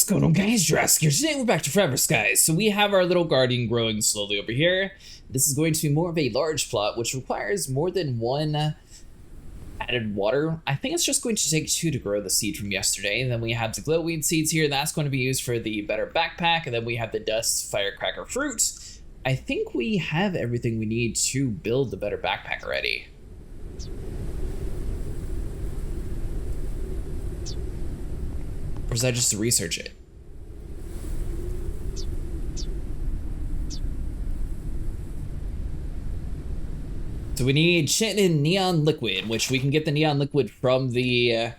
going on, guys? Jurassic here. Today we're back to Forever Skies. So we have our little garden growing slowly over here. This is going to be more of a large plot, which requires more than one added water. I think it's just going to take 2 to grow the seed from yesterday. And then we have the glowweed seeds here. That's going to be used for the better backpack. And then we have the dust firecracker fruit. I think we have everything we need to build the better backpack already. Or is that just to research it? So we need chitin and neon liquid, which we can get the neon liquid from the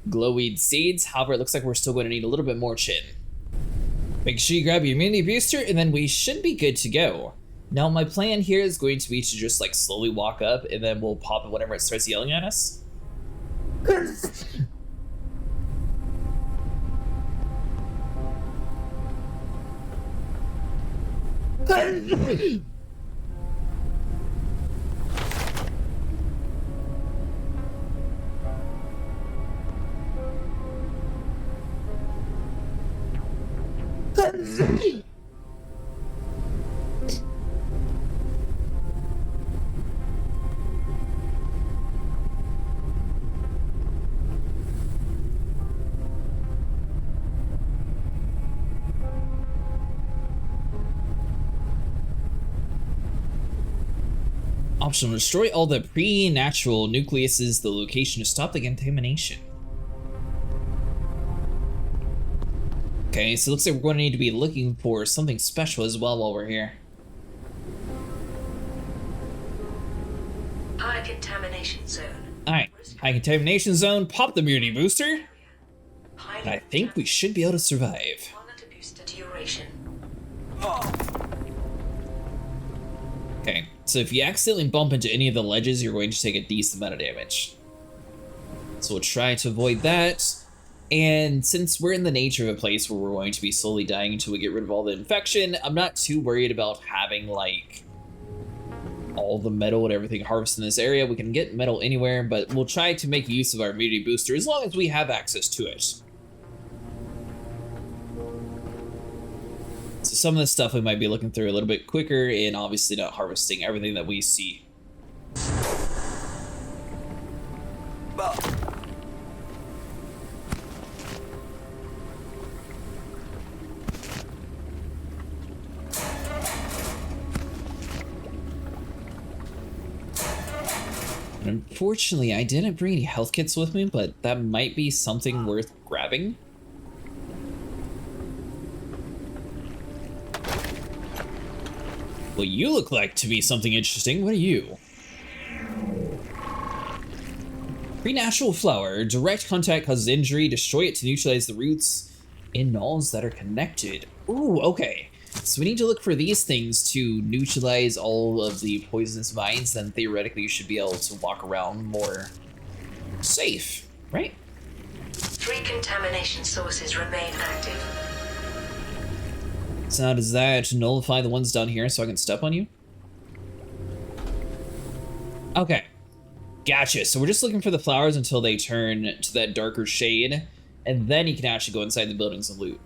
glowweed seeds. However, it looks like we're still going to need a little bit more chitin. Make sure you grab your immunity booster, and then we should be good to go. Now, my plan here is going to be to just like slowly walk up, and then we'll pop it whenever it starts yelling at us. Optional, destroy all the pre-natural nucleuses, the location to stop the contamination. Okay, so it looks like we're going to need to be looking for something special as well while we're here. High contamination zone. Alright, high contamination zone, pop the immunity booster. And I think we should be able to survive. Booster duration. Okay, so if you accidentally bump into any of the ledges, you're going to take a decent amount of damage. So we'll try to avoid that. And since we're in the nature of a place where we're going to be slowly dying until we get rid of all the infection, I'm not too worried about having like all the metal and everything harvested in this area. We can get metal anywhere, but we'll try to make use of our immunity booster as long as we have access to it. So some of the stuff we might be looking through a little bit quicker and obviously not harvesting everything that we see. Unfortunately, I didn't bring any health kits with me, but that might be something worth grabbing. Well, you look like to be something interesting. What are you? Pre-natural flower. Direct contact causes injury. Destroy it to neutralize the roots and knolls that are connected. Ooh, okay. So we need to look for these things to neutralize all of the poisonous vines. Then theoretically you should be able to walk around more safe, right? 3 contamination sources remain active. So now does that nullify the ones down here so I can step on you? Okay. Gotcha. So we're just looking for the flowers until they turn to that darker shade. And then you can actually go inside the buildings and loot.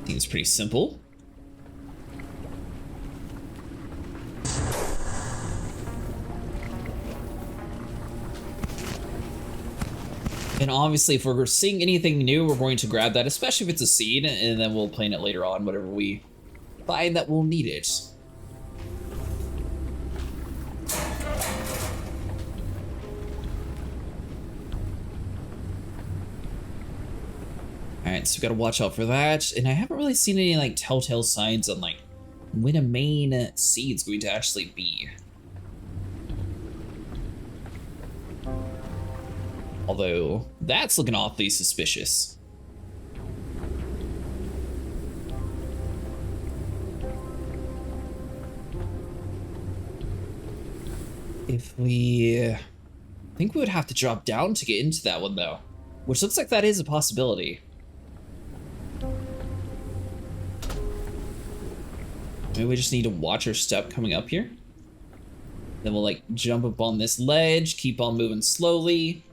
Seems pretty simple. And obviously, if we're seeing anything new, we're going to grab that, especially if it's a seed, and then we'll plant it later on, whatever we find that we'll need it. Alright, so we gotta watch out for that. And I haven't really seen any like telltale signs on like when a main seed's going to actually be. Although, that's looking awfully suspicious. If we... I think we would have to drop down to get into that one though. Which looks like that is a possibility. Maybe we just need to watch our step coming up here. Then we'll like jump up on this ledge, keep on moving slowly.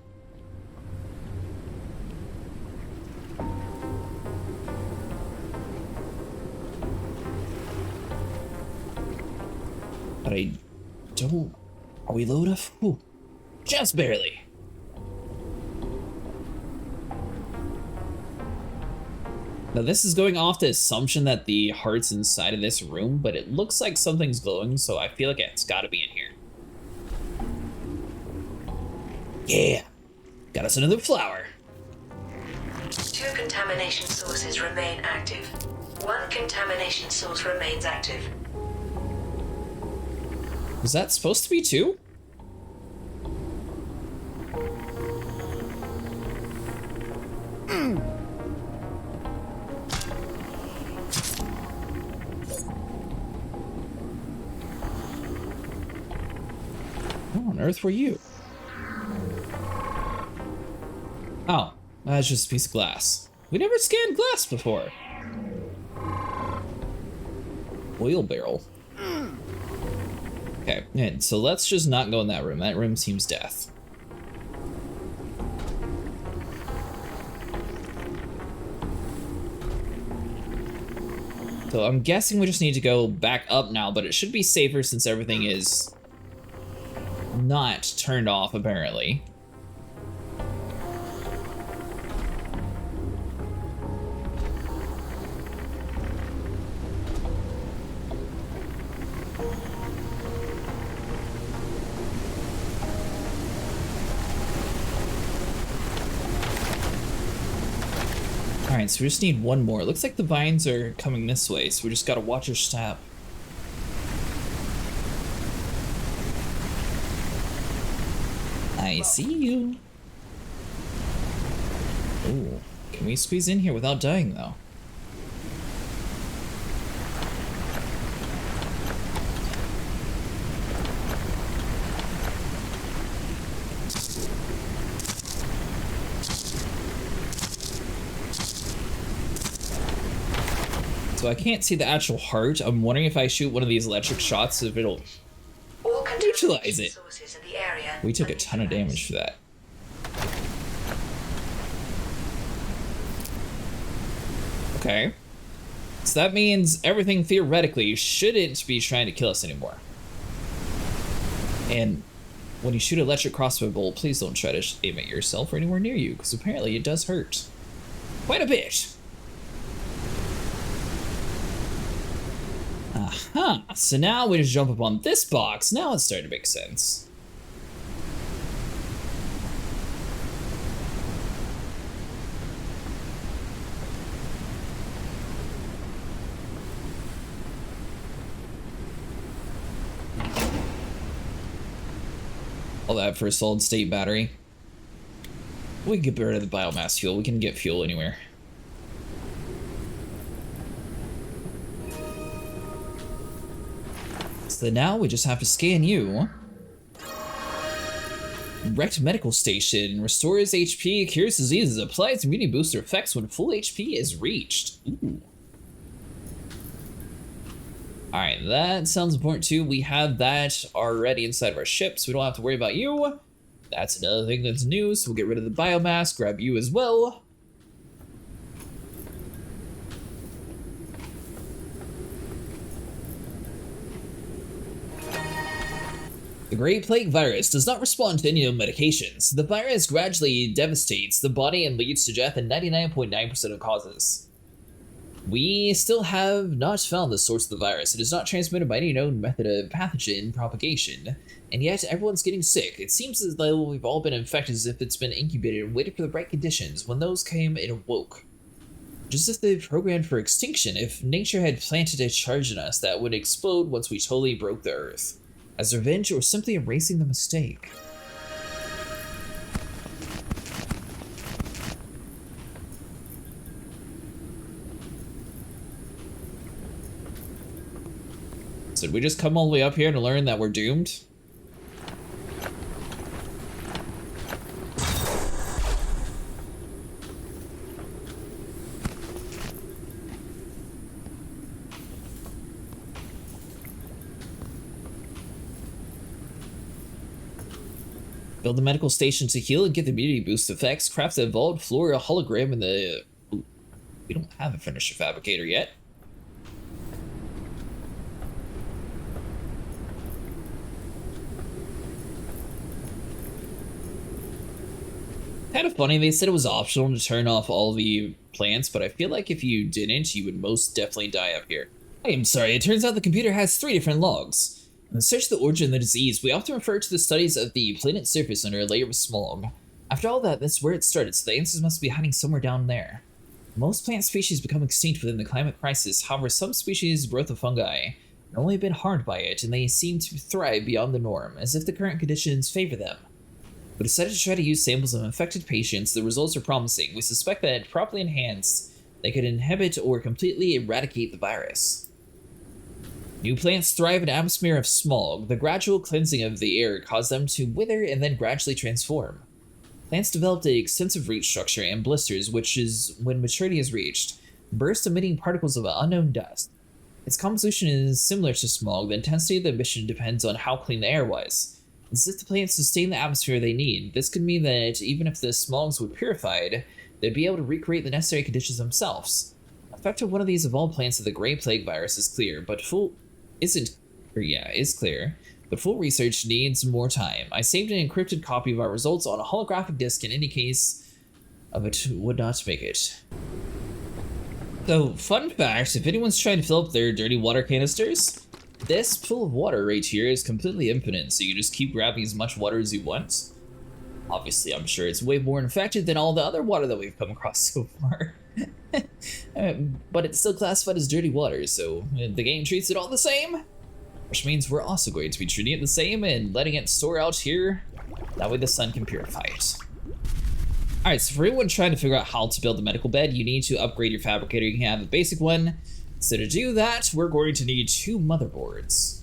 But I don't... Are we low enough? Ooh, just barely. Now this is going off the assumption that the heart's inside of this room, but it looks like something's glowing, so I feel like it's gotta be in here. Yeah, got us another flower. 2 contamination sources remain active. 1 contamination source remains active. Was that supposed to be 2? What on earth were you? Oh, that's just a piece of glass. We never scanned glass before. Oil barrel. Okay, and so let's just not go in that room. That room seems death. So I'm guessing we just need to go back up now, but it should be safer since everything is not turned off, apparently. Alright, so we just need one more. It looks like the vines are coming this way, so we just gotta watch our step. I see you. Ooh, can we squeeze in here without dying, though? So I can't see the actual heart. I'm wondering if I shoot one of these electric shots, if it'll neutralize it. We took a ton of damage for that. Okay. So that means everything theoretically shouldn't be trying to kill us anymore. And when you shoot an electric crossbow bolt, please don't try to aim at yourself or anywhere near you, because apparently it does hurt. Quite a bit. Aha, so now we just jump up on this box. Now it's starting to make sense. All that for a solid state battery. We can get rid of the biomass fuel. We can get fuel anywhere. So now we just have to scan you. Wrecked medical station. Restores HP, cures diseases, applies immunity booster effects when full HP is reached. Ooh. Alright, that sounds important too. We have that already inside of our ship, so we don't have to worry about you. That's another thing that's new, so we'll get rid of the biomass, grab you as well. The Great Plague virus does not respond to any medications. The virus gradually devastates the body and leads to death in 99.9% of causes. We still have not found the source of the virus. It is not transmitted by any known method of pathogen propagation, and yet everyone's getting sick. It seems as though we've all been infected as if it's been incubated and waited for the right conditions. When those came, it awoke. Just as they've programmed for extinction, if nature had planted a charge in us that would explode once we totally broke the earth. As revenge or simply erasing the mistake. So did we just come all the way up here to learn that we're doomed? Build a medical station to heal and get the immunity boost effects. Craft the evolved flora hologram in the... Ooh, we don't have a finisher fabricator yet. Kind of funny, they said it was optional to turn off all the plants, but I feel like if you didn't, you would most definitely die up here. I'm sorry, it turns out the computer has 3 different logs. In the search of the origin of the disease, we often refer to the studies of the planet's surface under a layer of smog. After all that, that's where it started, so the answers must be hiding somewhere down there. Most plant species become extinct within the climate crisis, however some species' growth of fungi have only been harmed by it, and they seem to thrive beyond the norm, as if the current conditions favor them. We decided to try to use samples of infected patients. The results are promising. We suspect that, properly enhanced, they could inhibit or completely eradicate the virus. New plants thrive in an atmosphere of smog. The gradual cleansing of the air caused them to wither and then gradually transform. Plants developed an extensive root structure and blisters, which is, when maturity is reached, burst emitting particles of unknown dust. Its composition is similar to smog. The intensity of the emission depends on how clean the air was. As if the plants sustain the atmosphere they need. This could mean that even if the smogs were purified, they'd be able to recreate the necessary conditions themselves. The effect of one of these evolved plants of the Gray Plague virus is clear, but is clear, but full research needs more time. I saved an encrypted copy of our results on a holographic disk in any case of it would not make it. So, fun fact, if anyone's trying to fill up their dirty water canisters, this pool of water right here is completely infinite, so you just keep grabbing as much water as you want. Obviously, I'm sure it's way more infected than all the other water that we've come across so far. But it's still classified as dirty water, so the game treats it all the same. Which means we're also going to be treating it the same and letting it store out here. That way the sun can purify it. Alright, so for anyone trying to figure out how to build a medical bed, you need to upgrade your fabricator. You can have a basic one. So to do that, we're going to need 2 motherboards.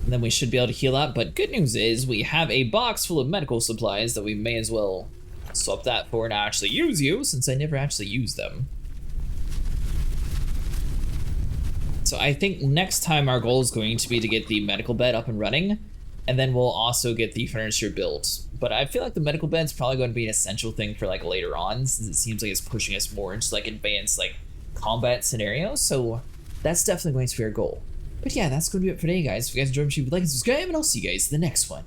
And then we should be able to heal up, but good news is we have a box full of medical supplies that we may as well swap that for and actually use since I never actually use them. So I think next time our goal is going to be to get the medical bed up and running, and then we'll also get the furniture built. But I feel like the medical bed's probably going to be an essential thing for like later on, since it seems like it's pushing us more into like advanced like combat scenarios. So that's definitely going to be our goal. But yeah, that's going to be it for today, guys. If you guys enjoyed, please like and subscribe, and I'll see you guys in the next one.